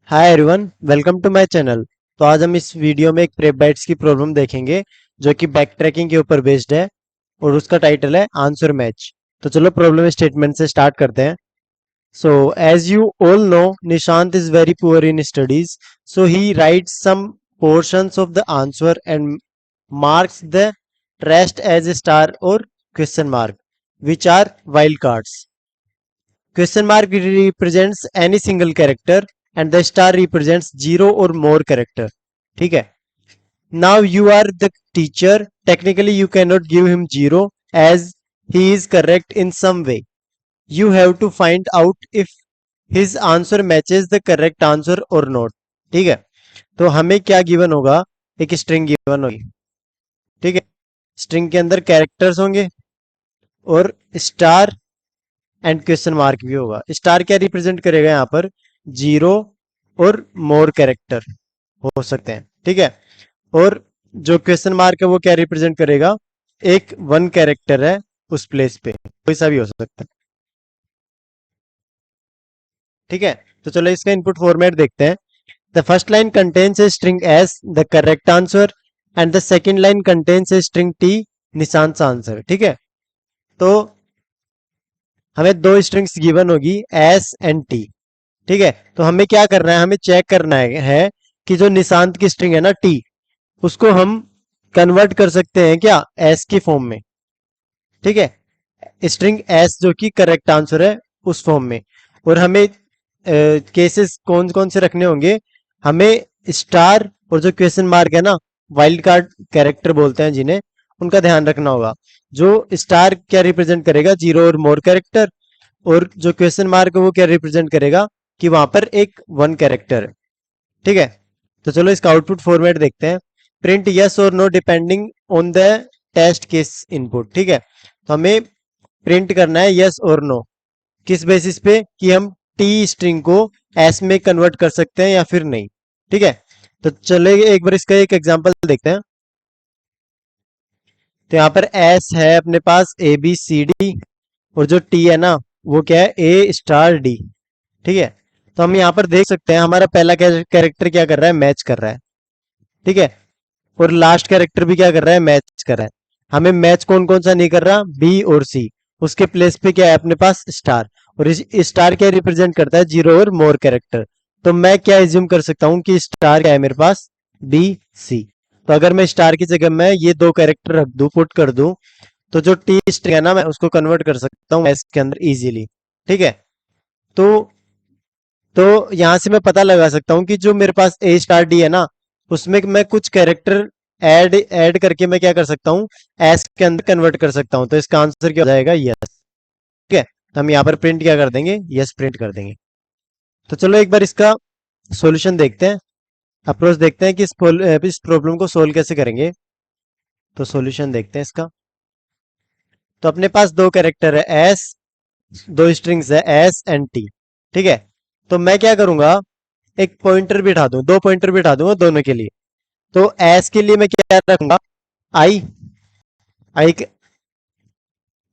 Hi everyone, welcome to my channel. तो आज हम इस वीडियो में एक प्रेप बाइट्स की प्रॉब्लम देखेंगे जो कि बैक ट्रैकिंग के ऊपर बेस्ड है और उसका टाइटल है आंसर मैच। तो चलो प्रॉब्लम स्टेटमेंट से स्टार्ट करते हैं। So as you all know, Nishant is very poor in studies, so he writes some portions of the answer and marks the rest as a star or question mark, which are wild cards. Question mark represents any single character and the star represents zero or more character. ठीक है. Now you are the teacher. Technically you cannot give him zero as he is correct in some way. You have to find out if his answer matches the correct answer or not. ठीक है. तो हमें क्या given होगा? एक string given होगी. ठीक है. स्ट्रिंग के अंदर कैरेक्टर्स होंगे और स्टार एंड क्वेश्चन मार्क भी होगा। स्टार क्या रिप्रेजेंट करेगा यहाँ पर? जीरो और मोर कैरेक्टर हो सकते हैं। ठीक है। और जो क्वेश्चन मार्क है वो क्या रिप्रेजेंट करेगा? एक वन कैरेक्टर है उस प्लेस पे, कोई सा भी हो सकता है। ठीक है। तो चलो इसका इनपुट फॉर्मेट देखते हैं। The first line contains a string S the correct answer and the second line contains a string T Nishant answer. ठीक है। तो हमें दो स्ट्रिंग्स गिवन होगी एस एंड टी। ठीक है। तो हमें क्या करना है? हमें चेक करना है कि जो निशांत की स्ट्रिंग है ना टी, उसको हम कन्वर्ट कर सकते हैं क्या एस की फॉर्म में। ठीक है। स्ट्रिंग एस जो कि करेक्ट आंसर है उस फॉर्म में। और हमें केसेस कौन कौन से रखने होंगे? हमें स्टार और जो क्वेश्चन मार्क है ना, वाइल्ड कार्ड कैरेक्टर बोलते हैं जिन्हें, उनका ध्यान रखना होगा। जो स्टार क्या रिप्रेजेंट करेगा? जीरो और मोर कैरेक्टर। और जो क्वेश्चन मार्क है वो क्या रिप्रेजेंट करेगा? कि वहां पर एक वन कैरेक्टर है। ठीक है। तो चलो इसका आउटपुट फॉर्मेट देखते हैं। प्रिंट यस और no depending on the test case input. ठीक है। तो हमें प्रिंट करना है यस और नो, किस बेसिस पे? कि हम टी स्ट्रिंग को एस में कन्वर्ट कर सकते हैं या फिर नहीं। ठीक है। तो चले एक बार इसका एक एग्जांपल देखते हैं। तो यहाँ पर एस है अपने पास ए बी सी डी, और जो टी है ना वो क्या है? ए स्टार डी। ठीक है। तो हम यहाँ पर देख सकते हैं हमारा पहला कैरेक्टर क्या कर रहा है? मैच कर रहा है। ठीक है। और लास्ट कैरेक्टर भी क्या कर रहा है? मैच कर रहा है। हमें मैच कौन कौन सा नहीं कर रहा? बी और सी। उसके प्लेस पे क्या है अपने पास? स्टार। और इस स्टार क्या रिप्रेजेंट करता है? जीरो और मोर कैरेक्टर। तो मैं क्या एज्यूम कर सकता हूं कि स्टार क्या है मेरे पास? B C. तो अगर मैं स्टार की जगह में ये दो कैरेक्टर रख दूं, पुट कर दूं, तो जो टी स्ट्रिंग है ना, मैं उसको कन्वर्ट कर सकता हूँ एस के अंदर इजीली। ठीक है। तो तो यहां से मैं पता लगा सकता हूँ कि जो मेरे पास ए स्टार डी है ना, उसमें मैं कुछ कैरेक्टर ऐड ऐड करके मैं क्या कर सकता हूँ? एस के अंदर कन्वर्ट कर सकता हूँ। तो इसका आंसर क्या हो जाएगा? यस। ठीक है। तो हम यहाँ पर प्रिंट क्या कर देंगे? यस प्रिंट कर देंगे। तो चलो एक बार इसका सॉल्यूशन देखते हैं, अप्रोच देखते हैं कि इस प्रॉब्लम को सोल्व कैसे करेंगे। तो सॉल्यूशन देखते हैं इसका। तो अपने पास दो कैरेक्टर है एस, दो स्ट्रिंग्स है एस एंड टी। ठीक है। तो मैं क्या करूंगा? एक पॉइंटर बिठा दूं, दो पॉइंटर बिठा दूंगा दोनों के लिए। तो एस के लिए मैं क्या रखूंगा? आई। आई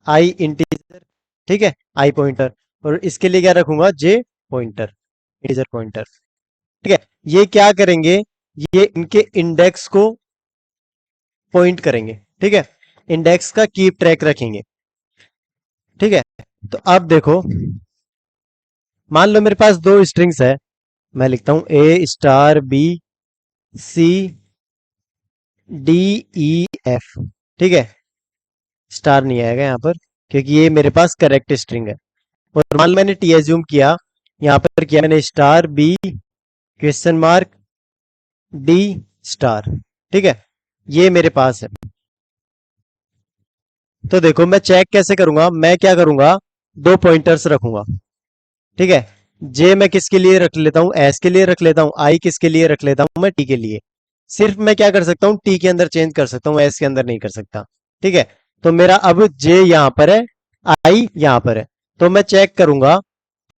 आई इंटीजर। ठीक है। आई पॉइंटर। और इसके लिए क्या रखूंगा? जे पॉइंटर, इंटीजर पॉइंटर। ठीक है। ये क्या करेंगे? ये इनके इंडेक्स को पॉइंट करेंगे। ठीक है। इंडेक्स का कीप ट्रैक रखेंगे। ठीक है। तो अब देखो, मान लो मेरे पास दो स्ट्रिंग्स है। मैं लिखता हूं a star b c d e f. ठीक है। स्टार नहीं आएगा यहाँ पर क्योंकि ये मेरे पास करेक्ट स्ट्रिंग है। और मान लो मैंने टी एज्यूम किया, यहाँ पर किया मैंने star B question mark D star. ठीक है। ये मेरे पास है। तो देखो मैं चेक कैसे करूंगा? मैं क्या करूंगा? दो पॉइंटर्स रखूंगा। ठीक है। जे मैं किसके लिए रख लेता हूं? एस के लिए रख लेता हूं। आई किसके लिए रख लेता हूं? मैं टी के लिए। सिर्फ मैं क्या कर सकता हूं? टी के अंदर चेंज कर सकता हूं, एस के अंदर नहीं कर सकता। ठीक है। तो मेरा अब जे यहां पर है, आई यहां पर है। तो मैं चेक करूंगा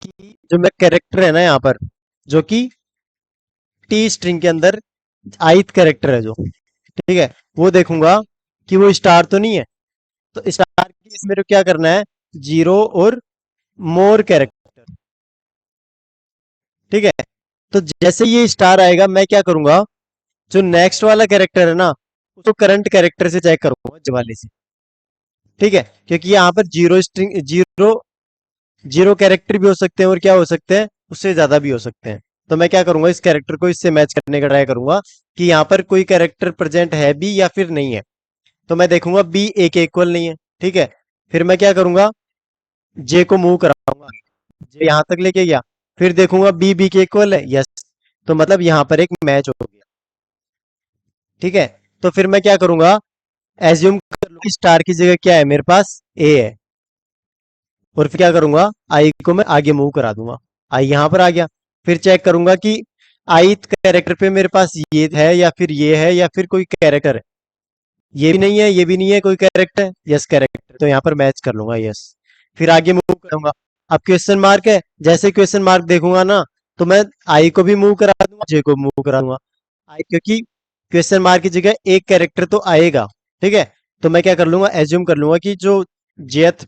कि जो मैं कैरेक्टर है ना यहाँ पर, जो कि टी स्ट्रिंग के अंदर आईथ कैरेक्टर है जो, ठीक है, वो देखूंगा कि वो स्टार तो नहीं है। तो स्टार के लिए मेरे को क्या करना है? जीरो और मोर कैरेक्टर। ठीक है। तो जैसे ये स्टार आएगा मैं क्या करूंगा, जो नेक्स्ट वाला कैरेक्टर है ना उसको करंट कैरेक्टर से चेक करूंगा जवाले से। ठीक है, क्योंकि यहाँ पर zero string zero zero character भी हो सकते हैं और क्या हो सकते हैं उससे ज्यादा भी हो सकते हैं। तो मैं क्या करूंगा, इस कैरेक्टर को इससे मैच करने का ट्राई करूंगा कि यहाँ पर कोई कैरेक्टर प्रेजेंट है भी या फिर नहीं है। तो मैं देखूंगा बी ए के इक्वल नहीं है। ठीक है, फिर मैं क्या करूंगा, जे को मूव कराऊंगा, जे यहाँ तक लेके गया, फिर देखूंगा बी बी के इक्वल है, यस। तो मतलब यहाँ पर एक मैच हो गया। ठीक है, तो फिर मैं क्या करूंगा, एज्यूम कर लो कि स्टार की जगह क्या है मेरे पास, ए है। और फिर क्या करूंगा, आई को मैं आगे मूव करा दूंगा, आई यहां पर आ गया। फिर चेक करूंगा कि आई कैरेक्टर पे मेरे पास ये है या फिर ये है या फिर कोई कैरेक्टर है। ये भी नहीं है, ये भी नहीं है, कोई कैरेक्टर है, यस कैरेक्टर, तो यहाँ पर मैच कर लूंगा, यस। फिर आगे मूव करूंगा। अब क्वेश्चन मार्क है, जैसे क्वेश्चन मार्क देखूंगा ना तो मैं आई को भी मूव करा दूंगा, जे को मूव करा दूंगा। आई क्योंकि क्वेश्चन मार्क की जगह एक कैरेक्टर तो आएगा। ठीक है, तो मैं क्या कर लूंगा, एज्यूम कर लूंगा कि जो जेथ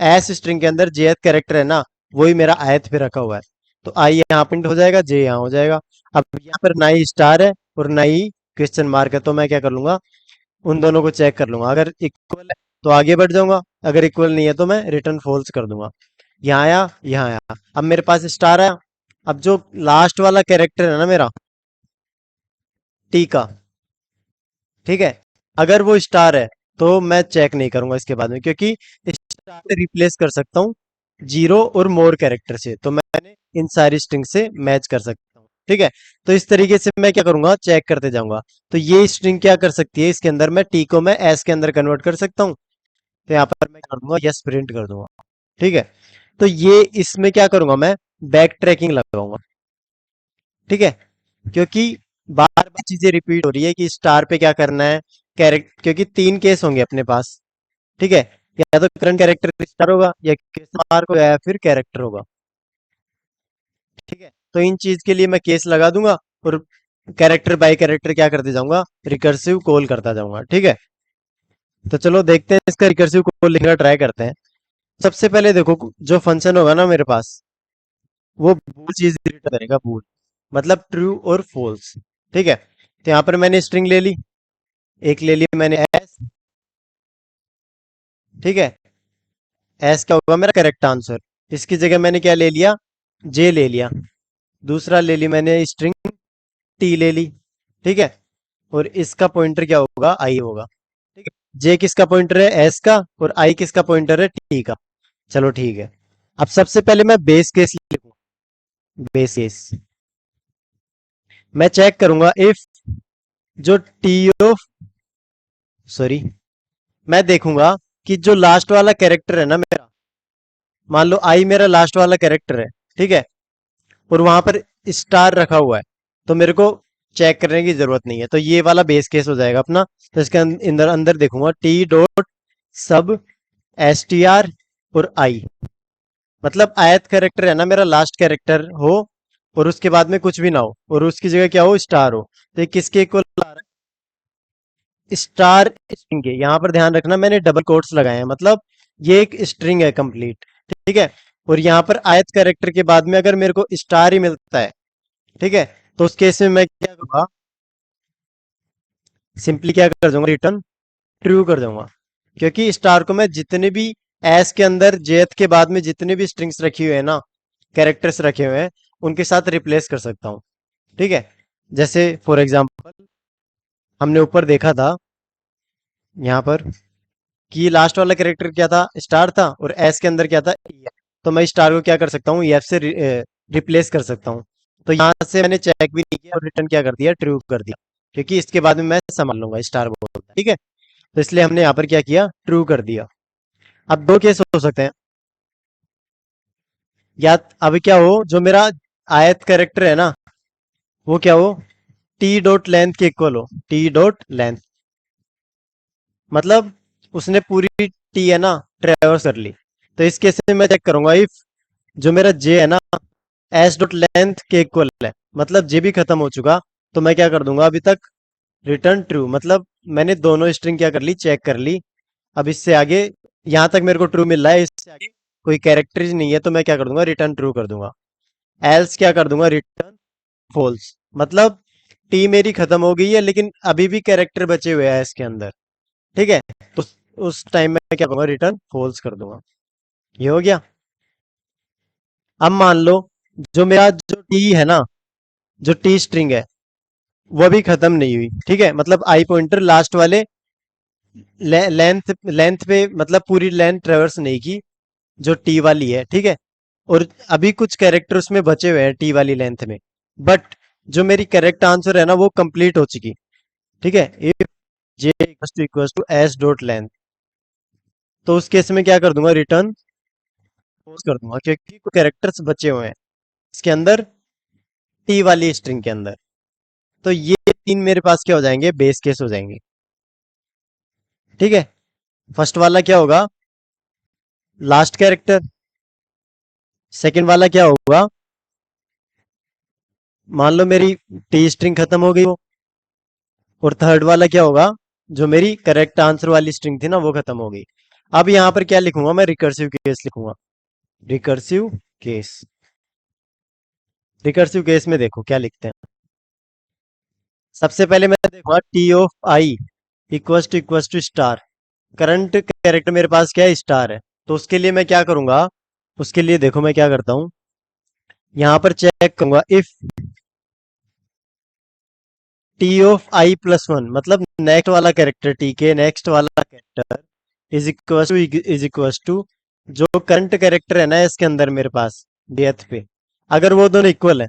एस स्ट्रिंग के अंदर जेथ कैरेक्टर है ना वही मेरा आयत पे रखा हुआ है। तो आई यहाँ प्रिंट हो जाएगा, जे यहाँ हो जाएगा। अब यहाँ पर ना ही स्टार है और ना ही क्वेश्चन मार्क है, तो मैं क्या कर लूंगा, उन दोनों को चेक कर लूंगा। अगर इक्वल है तो आगे बढ़ जाऊंगा, अगर इक्वल नहीं है तो मैं रिटर्न फॉल्स कर दूंगा। यहाँ आया, यहाँ आया, अब मेरे पास स्टार आया। अब जो लास्ट वाला कैरेक्टर है ना मेरा टी का, ठीक है, अगर वो स्टार है तो मैं चेक नहीं करूंगा इसके बाद में, क्योंकि स्टार से रिप्लेस कर सकता हूँ जीरो और मोर कैरेक्टर से, तो मैंने इन सारी स्ट्रिंग से मैच कर सकता हूँ। ठीक है, तो इस तरीके से मैं क्या करूंगा, चेक करते जाऊंगा। तो ये स्ट्रिंग क्या कर सकती है, इसके अंदर मैं टी को मैं एस के अंदर कन्वर्ट कर सकता हूँ। तो यहाँ पर मैं कर दूंगा यस, प्रिंट कर दूंगा। ठीक है, तो ये इसमें क्या करूंगा, मैं बैक ट्रैकिंग लगाऊंगा। ठीक है, क्योंकि बार बार चीजें रिपीट हो रही है कि स्टार पे क्या करना है, कैरेक्टर, क्योंकि तीन केस होंगे अपने पास। ठीक है, या तो करंट कैरेक्टर स्टार होगा या मार्क होगा या फिर कैरेक्टर होगा। ठीक है, तो इन चीज के लिए मैं केस लगा दूंगा और कैरेक्टर बाय कैरेक्टर क्या करते जाऊंगा, रिकर्सिव कॉल करता जाऊंगा। ठीक है, तो चलो देखते हैं इसका रिकर्सिव कॉल लिखना ट्राई करते हैं। सबसे पहले देखो, जो फंक्शन होगा ना मेरे पास वो बूल चीज रिटर्न करेगा, बूल मतलब ट्रू और फॉल्स। ठीक है, तो यहाँ पर मैंने स्ट्रिंग ले ली, एक ले ली मैंने एस। ठीक है, एस क्या होगा मेरा करेक्ट आंसर, इसकी जगह मैंने क्या ले लिया, जे ले लिया। दूसरा ले ली मैंने स्ट्रिंग टी ले ली। ठीक है, और इसका पॉइंटर क्या होगा, आई होगा। ठीक है, जे किसका पॉइंटर है, एस का, और आई किसका पॉइंटर है, टी का। चलो ठीक है, अब सबसे पहले मैं बेस केस लिखूंगा। बेस केस मैं चेक करूंगा इफ जो टी ऑफ, सॉरी, मैं देखूंगा कि जो लास्ट वाला कैरेक्टर है ना मेरा, मान लो आई मेरा लास्ट वाला कैरेक्टर है। ठीक है, और वहां पर स्टार रखा हुआ है, तो मेरे को चेक करने की जरूरत नहीं है, तो ये वाला बेस केस हो जाएगा अपना। तो इसके अंदर अंदर देखूंगा टी डॉट सब एस टी आर और आई, मतलब आयत कैरेक्टर है ना मेरा, लास्ट कैरेक्टर हो और उसके बाद में कुछ भी ना हो और उसकी जगह क्या हो, स्टार हो। तो ये किसके इक्वल आ रहा है, स्टार स्ट्रिंग के। यहाँ पर ध्यान रखना मैंने डबल कोट्स लगाए हैं, मतलब ये एक स्ट्रिंग है कंप्लीट। ठीक है, और यहाँ पर आयत कैरेक्टर के बाद में अगर मेरे को स्टार ही मिलता है, ठीक है, तो उस केस में मैं क्या करूंगा, सिंपली क्या कर दूंगा, रिटर्न ट्रू कर दूंगा। क्योंकि स्टार को मैं जितने भी एस के अंदर जेथ के बाद में जितने भी स्ट्रिंग्स रखी हुए हैं ना, कैरेक्टर्स रखे हुए हैं, उनके साथ रिप्लेस कर सकता हूँ। ठीक है, जैसे फॉर एग्जांपल हमने ऊपर देखा था यहाँ पर कि लास्ट वाला कैरेक्टर क्या था, स्टार था, और एस के अंदर क्या था, EF। तो मैं स्टार को क्या कर सकता हूँ, EF से रिप्लेस कर सकता हूँ। तो यहाँ से मैंने चेक भी नहीं किया और रिटर्न क्या कर दिया, ट्रू कर दिया, क्योंकि इसके बाद में मैं संभाल लूंगा, स्टार बोलता है। ठीक है, तो इसलिए हमने यहाँ पर क्या किया, ट्रू कर दिया। अब दो केस हो सकते हैं, या अब क्या हो, जो मेरा आयत कैरेक्टर है ना वो क्या हो, टी डॉट लेंथ के इक्वल हो, टी डॉट लेंथ, मतलब उसने पूरी टी है ना ट्रेवर्स कर ली। तो इस केस में मैं चेक करूंगा इफ जो मेरा जे है ना एस डॉट लेंथ के इक्वल है, मतलब जे भी खत्म हो चुका, तो मैं क्या कर दूंगा अभी तक, रिटर्न ट्रू, मतलब मैंने दोनों स्ट्रिंग क्या कर ली, चेक कर ली। अब इससे आगे यहां तक मेरे को ट्रू मिल रहा है, इससे आगे कोई कैरेक्टर नहीं है, तो मैं क्या कर दूंगा, रिटर्न ट्रू कर दूंगा। एल्स क्या कर दूंगा, रिटर्न फॉल्स, मतलब टी मेरी खत्म हो गई है लेकिन अभी भी कैरेक्टर बचे हुए हैं इसके अंदर। ठीक है, तो उस टाइम में क्या करूंगा, रिटर्न फॉल्स कर दूंगा। ये हो गया। अब मान लो जो मेरा जो टी है ना, जो टी स्ट्रिंग है वो अभी खत्म नहीं हुई। ठीक है, मतलब आई पॉइंटर लास्ट वाले लेंथ लेंथ पे, मतलब पूरी लेंथ ट्रेवर्स नहीं की जो टी वाली है। ठीक है, और अभी कुछ कैरेक्टर उसमें बचे हुए हैं टी वाली लेंथ में, बट जो मेरी करेक्ट आंसर है ना वो कंप्लीट हो चुकी। ठीक है, if J equals to S dot length, तो उस केस में क्या कर दूंगा, रिटर्न पोज कर दूंगा, क्योंकि कुछ कैरेक्टर्स बचे हुए हैं इसके अंदर, टी वाली स्ट्रिंग के अंदर। तो ये तीन मेरे पास क्या हो जाएंगे, बेस केस हो जाएंगे। ठीक है, फर्स्ट वाला क्या होगा, लास्ट कैरेक्टर। सेकंड वाला क्या होगा, मान लो मेरी टी स्ट्रिंग खत्म हो गई हो। और थर्ड वाला क्या होगा, जो मेरी करेक्ट आंसर वाली स्ट्रिंग थी ना वो खत्म हो गई। अब यहां पर क्या लिखूंगा, मैं रिकर्सिव केस लिखूंगा। रिकर्सिव केस, रिकर्सिव केस में देखो क्या लिखते हैं। सबसे पहले मैं देखूंगा T of I equals to star. Current character मेरे पास क्या है, स्टार है। तो उसके लिए मैं क्या करूंगा, उसके लिए देखो मैं क्या करता हूं, यहां पर चेक करूंगा if T of I plus one, मतलब नेक्स्ट वाला कैरेक्टर, टी के नेक्स्ट वाला कैरेक्टर इज इक्वल टू जो करंट कैरेक्टर है ना इसके अंदर मेरे पास डेथ पे, अगर वो दोनों इक्वल है।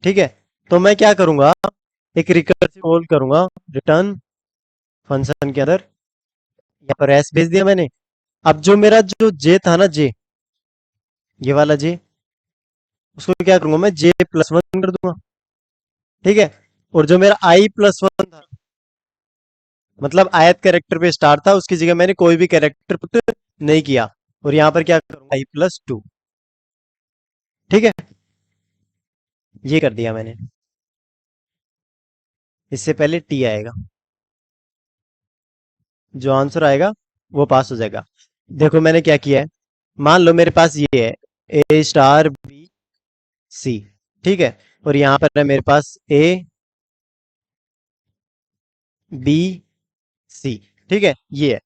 ठीक है, तो मैं क्या करूंगा, एक रिकर्सिव कॉल करूंगा, रिटर्न फंक्शन के अंदर, यहाँ पर एस भेज दिया मैंने। अब जो मेरा जो जे था ना, जे, ये वाला जे, उसको क्या करूंगा, मैं जे प्लस वन कर दूंगा। ठीक है, और जो मेरा आई प्लस वन था, मतलब आयत कैरेक्टर पे स्टार था, उसकी जगह मैंने कोई भी कैरेक्टर पुट नहीं किया, और यहाँ पर क्या करूंगा, आई प्लस टू। ठीक है, ये कर दिया मैंने। इससे पहले टी आएगा, जो आंसर आएगा वो पास हो जाएगा। देखो मैंने क्या किया है, मान लो मेरे पास ये है ए स्टार बी सी। ठीक है, और यहाँ पर है मेरे पास ए बी सी। ठीक है, ये है,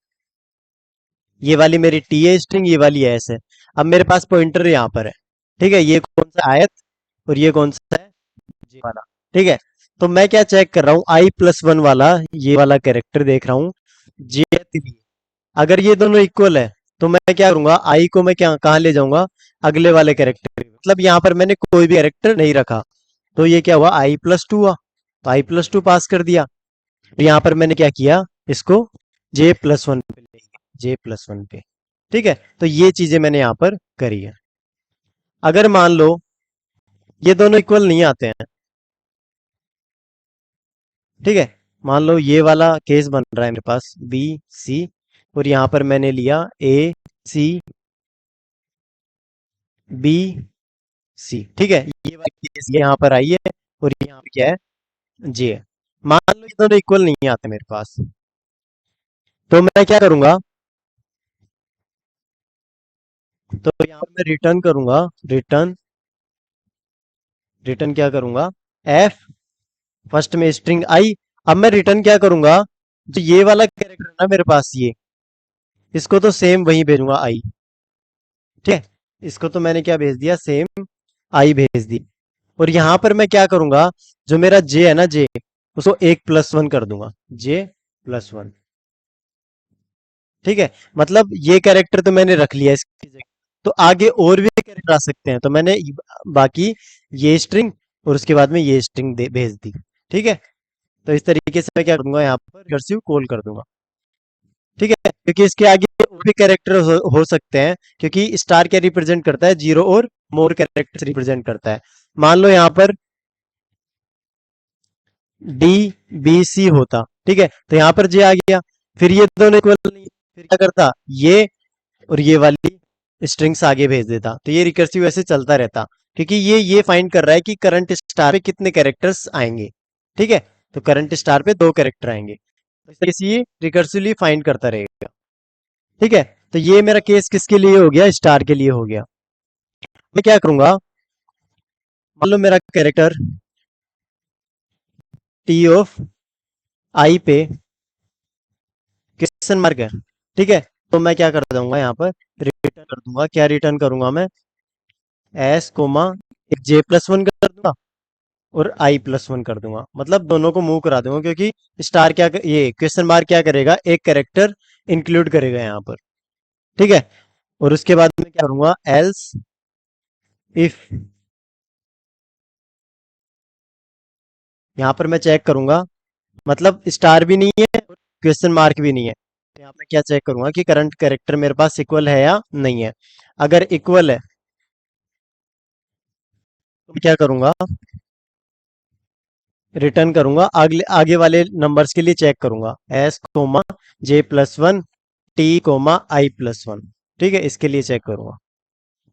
ये वाली मेरी टी है स्ट्रिंग, ये वाली एस है। अब मेरे पास पॉइंटर यहाँ पर है। ठीक है, ये कौन सा आयत, और ये कौन सा है, जी वाला। ठीक है, तो मैं क्या चेक कर रहा हूँ, आई प्लस वन वाला ये वाला कैरेक्टर देख रहा हूँ, जे थ्री। अगर ये दोनों इक्वल है तो मैं क्या करूंगा, आई को मैं क्या कहाँ ले जाऊंगा, अगले वाले कैरेक्टर, मतलब यहाँ पर मैंने कोई भी कैरेक्टर नहीं रखा, तो ये क्या हुआ, आई प्लस टू हुआ। तो आई प्लस टू पास कर दिया। तो यहाँ पर मैंने क्या किया, इसको जे प्लस वन पे ले गया, जे प्लस वन पे। ठीक है, तो ये चीजें मैंने यहाँ पर करी है। अगर मान लो ये दोनों इक्वल नहीं आते हैं, ठीक है, मान लो ये वाला केस बन रहा है मेरे पास बी सी, और यहाँ पर मैंने लिया ए सी बी सी। ठीक है, ये वाली केस ये यहाँ पर आई है, और यहाँ पर क्या है, जे है। मान लो ये दोनों इक्वल नहीं आते मेरे पास, तो मैं क्या करूंगा, तो यहाँ पर मैं रिटर्न करूंगा, रिटर्न, रिटर्न क्या करूंगा, एफ, फर्स्ट में स्ट्रिंग आई। अब मैं रिटर्न क्या करूंगा, जो ये वाला कैरेक्टर है ना मेरे पास, ये, इसको तो सेम वहीं भेजूंगा आई। ठीक है, इसको तो मैंने क्या भेज दिया, सेम आई भेज दी। और यहां पर मैं क्या करूंगा, जो मेरा जे है ना, जे, उसको एक प्लस वन कर दूंगा, जे प्लस वन। ठीक है, मतलब ये कैरेक्टर तो मैंने रख लिया इसकी जगह, तो आगे और भी कैरेक्टर आ सकते हैं, तो मैंने बाकी ये स्ट्रिंग और उसके बाद में ये स्ट्रिंग भेज दी। ठीक है, तो इस तरीके से मैं क्या करूंगा, यहाँ पर रिकर्सिव कॉल कर दूंगा। ठीक है, क्योंकि इसके आगे और भी कैरेक्टर हो सकते हैं, क्योंकि स्टार क्या रिप्रेजेंट करता है, जीरो और मोर कैरेक्टर रिप्रेजेंट करता है। मान लो यहाँ पर डी बी सी होता, ठीक है, तो यहाँ पर जे आ गया, फिर ये दोनों इक्वल नहीं, फिर क्या करता, ये और ये वाली स्ट्रिंग्स आगे भेज देता, तो ये रिकर्सिव ऐसे चलता रहता, क्योंकि ये फाइंड कर रहा है कि करंट स्टार पे कितने कैरेक्टर्स आएंगे। ठीक है, तो करंट स्टार पे दो कैरेक्टर आएंगे, तो इस तरीके से ये रिकर्सिवली फाइंड करता रहेगा। ठीक है, तो ये मेरा केस किसके लिए हो गया, स्टार के लिए हो गया। मैं क्या करूंगा, मान लो मेरा कैरेक्टर टी ऑफ आई पे क्वेश्चन मार्क है, ठीक है। तो मैं क्या कर दूंगा यहाँ पर, रिटर्न कर दूंगा, क्या रिटर्न करूंगा मैं, एस कोमा एक जे प्लस वन कर दूंगा और आई प्लस वन कर दूंगा, मतलब दोनों को मूव करा दूंगा, क्योंकि स्टार ये क्वेश्चन मार्क क्या करेगा, एक कैरेक्टर इंक्लूड करेगा यहाँ पर, ठीक है। और उसके बाद मैं क्या करूंगा, एल्स इफ, यहाँ पर मैं चेक करूंगा, मतलब स्टार भी नहीं है क्वेश्चन मार्क भी नहीं है, तो यहाँ पे क्या चेक करूंगा कि करंट कैरेक्टर मेरे पास इक्वल है या नहीं है। अगर इक्वल है तो मैं क्या करूंगा, रिटर्न करूंगा, अगले आगे वाले नंबर्स के लिए चेक करूंगा, एस कोमा जे प्लस वन टी कोमा आई प्लस वन, ठीक है, इसके लिए चेक करूंगा।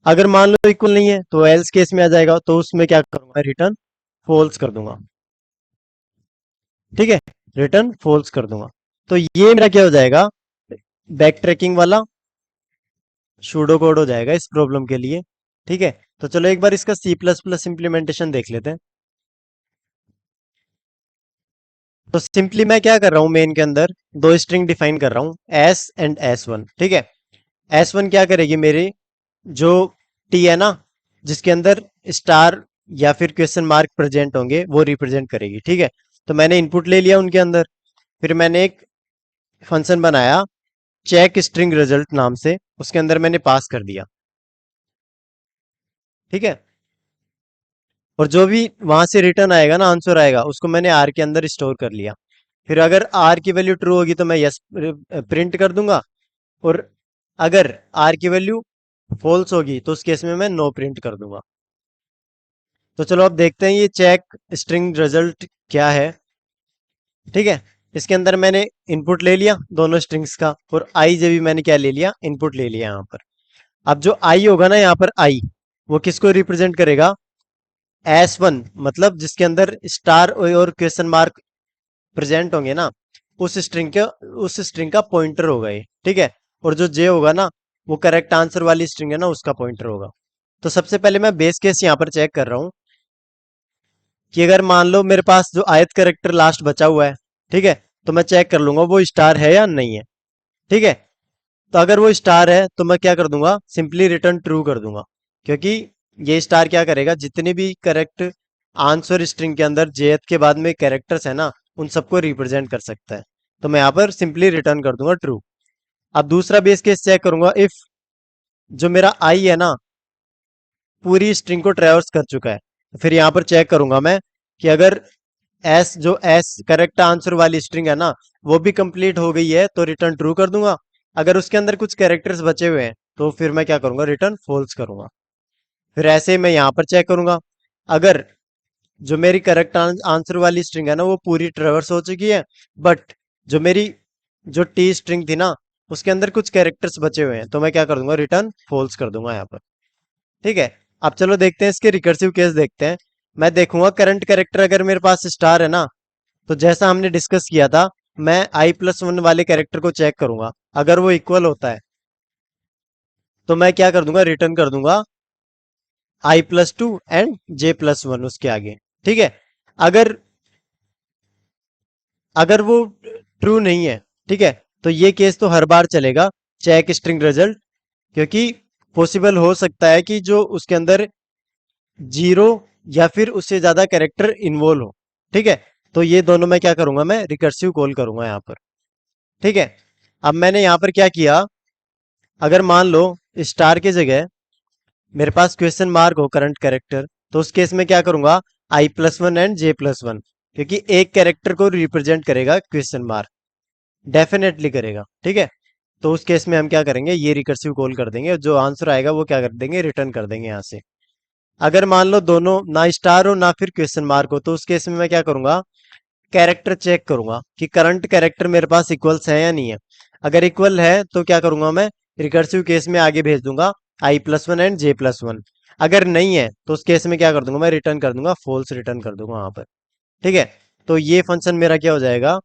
अगर मान लो इक्वल नहीं है तो एल्स केस में आ जाएगा, तो उसमें क्या करूंगा, रिटर्न फॉल्स कर दूंगा, ठीक है, रिटर्न फॉल्स कर दूंगा। तो ये मेरा क्या हो जाएगा, बैक ट्रैकिंग वाला सूडो कोड हो जाएगा इस प्रॉब्लम के लिए, ठीक है। तो चलो एक बार इसका सी प्लस प्लस इम्प्लीमेंटेशन देख लेते हैं। तो सिंपली मैं क्या कर रहा हूँ, मेन के अंदर दो स्ट्रिंग डिफाइन कर रहा हूँ, एस एंड एस वन, ठीक है। एस वन क्या करेगी, मेरी जो टी है ना, जिसके अंदर स्टार या फिर क्वेश्चन मार्क प्रेजेंट होंगे वो रिप्रेजेंट करेगी, ठीक है। तो मैंने इनपुट ले लिया उनके अंदर, फिर मैंने एक फंक्शन बनाया चेक स्ट्रिंग रिजल्ट नाम से, उसके अंदर मैंने पास कर दिया, ठीक है। और जो भी वहां से रिटर्न आएगा ना, आंसर आएगा, उसको मैंने आर के अंदर स्टोर कर लिया। फिर अगर आर की वैल्यू ट्रू होगी तो मैं यस प्रिंट कर दूंगा, और अगर आर की वैल्यू फॉल्स होगी तो उस केस में मैं नो प्रिंट कर दूंगा। तो चलो अब देखते हैं ये चेक स्ट्रिंग रिजल्ट क्या है, ठीक है। इसके अंदर मैंने इनपुट ले लिया दोनों स्ट्रिंग्स का, और आई जे भी मैंने क्या ले लिया, इनपुट ले लिया यहाँ पर। अब जो आई होगा ना यहाँ पर, आई वो किसको रिप्रेजेंट करेगा, एस वन, मतलब जिसके अंदर स्टार और क्वेश्चन मार्क प्रेजेंट होंगे ना, उस स्ट्रिंग का पॉइंटर होगा ये, ठीक है। और जो जे होगा ना, वो करेक्ट आंसर वाली स्ट्रिंग है ना, उसका पॉइंटर होगा। तो सबसे पहले मैं बेस केस यहाँ पर चेक कर रहा हूँ कि अगर मान लो मेरे पास जो आयत करेक्टर लास्ट बचा हुआ है, ठीक है, तो मैं चेक कर लूंगा वो स्टार है या नहीं है, ठीक है। तो अगर वो स्टार है तो मैं क्या कर दूंगा, सिंपली रिटर्न ट्रू कर दूंगा, क्योंकि ये स्टार क्या करेगा, जितने भी करेक्ट आंसर स्ट्रिंग के अंदर जेथ के बाद में कैरेक्टर्स है ना, उन सबको रिप्रेजेंट कर सकता है। तो मैं यहाँ पर सिंपली रिटर्न कर दूंगा ट्रू। अब दूसरा बेस केस चेक करूंगा, इफ जो मेरा आई है ना पूरी स्ट्रिंग को ट्रेवर्स कर चुका है, तो फिर यहाँ पर चेक करूंगा मैं कि अगर एस करेक्ट आंसर वाली स्ट्रिंग है ना, वो भी कंप्लीट हो गई है तो रिटर्न ट्रू कर दूंगा। अगर उसके अंदर कुछ कैरेक्टर्स बचे हुए हैं तो फिर मैं क्या करूंगा, रिटर्न फॉल्स करूंगा। फिर ऐसे मैं यहाँ पर चेक करूंगा, अगर जो मेरी करेक्ट आंसर वाली स्ट्रिंग है ना वो पूरी ट्रेवर्स हो चुकी है, बट जो मेरी जो टी स्ट्रिंग थी ना, उसके अंदर कुछ कैरेक्टर्स बचे हुए हैं, तो मैं क्या कर दूंगा, रिटर्न फॉल्स कर दूंगा यहाँ पर, ठीक है। अब चलो देखते हैं इसके रिकर्सिव केस देखते हैं। मैं देखूंगा करंट कैरेक्टर अगर मेरे पास स्टार है ना, तो जैसा हमने डिस्कस किया था, मैं आई प्लस वन वाले कैरेक्टर को चेक करूंगा, अगर वो इक्वल होता है तो मैं क्या कर दूंगा, रिटर्न कर दूंगा i plus two and j plus one उसके आगे, ठीक है। अगर अगर वो ट्रू नहीं है, ठीक है, तो ये केस तो हर बार चलेगा, चेक स्ट्रिंग रिजल्ट, क्योंकि पॉसिबल हो सकता है कि जो उसके अंदर जीरो या फिर उससे ज्यादा कैरेक्टर इन्वॉल्व हो, ठीक है। तो ये दोनों मैं क्या करूंगा, मैं रिकर्सिव कॉल करूंगा यहाँ पर, ठीक है। अब मैंने यहाँ पर क्या किया, अगर मान लो स्टार की जगह मेरे पास क्वेश्चन मार्क हो करंट कैरेक्टर, तो उस केस में क्या करूंगा, i plus one and j plus one, क्योंकि एक कैरेक्टर को रिप्रेजेंट करेगा क्वेश्चन मार्क, डेफिनेटली करेगा, ठीक है। तो उस केस में हम क्या करेंगे, ये रिकर्सिव कॉल कर देंगे, और जो आंसर आएगा वो क्या कर देंगे, रिटर्न कर देंगे यहाँ से। अगर मान लो दोनों ना स्टार हो ना फिर क्वेश्चन मार्क हो, तो उस केस में मैं क्या करूंगा, कैरेक्टर चेक करूंगा कि करंट कैरेक्टर मेरे पास इक्वल्स है या नहीं है। अगर इक्वल है तो क्या करूंगा, मैं रिकर्सिव केस में आगे भेज दूंगा i plus one and j plus one. अगर नहीं है तो उस केस में क्या कर दूंगा, मैं रिटर्न कर दूंगा फॉल्स, रिटर्न कर दूंगा वहां पर, ठीक है। तो ये फंक्शन मेरा क्या हो जाएगा,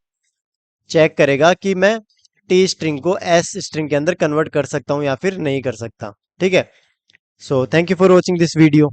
चेक करेगा कि मैं टी स्ट्रिंग को एस स्ट्रिंग के अंदर कन्वर्ट कर सकता हूँ या फिर नहीं कर सकता, ठीक है। So thank you for watching this video.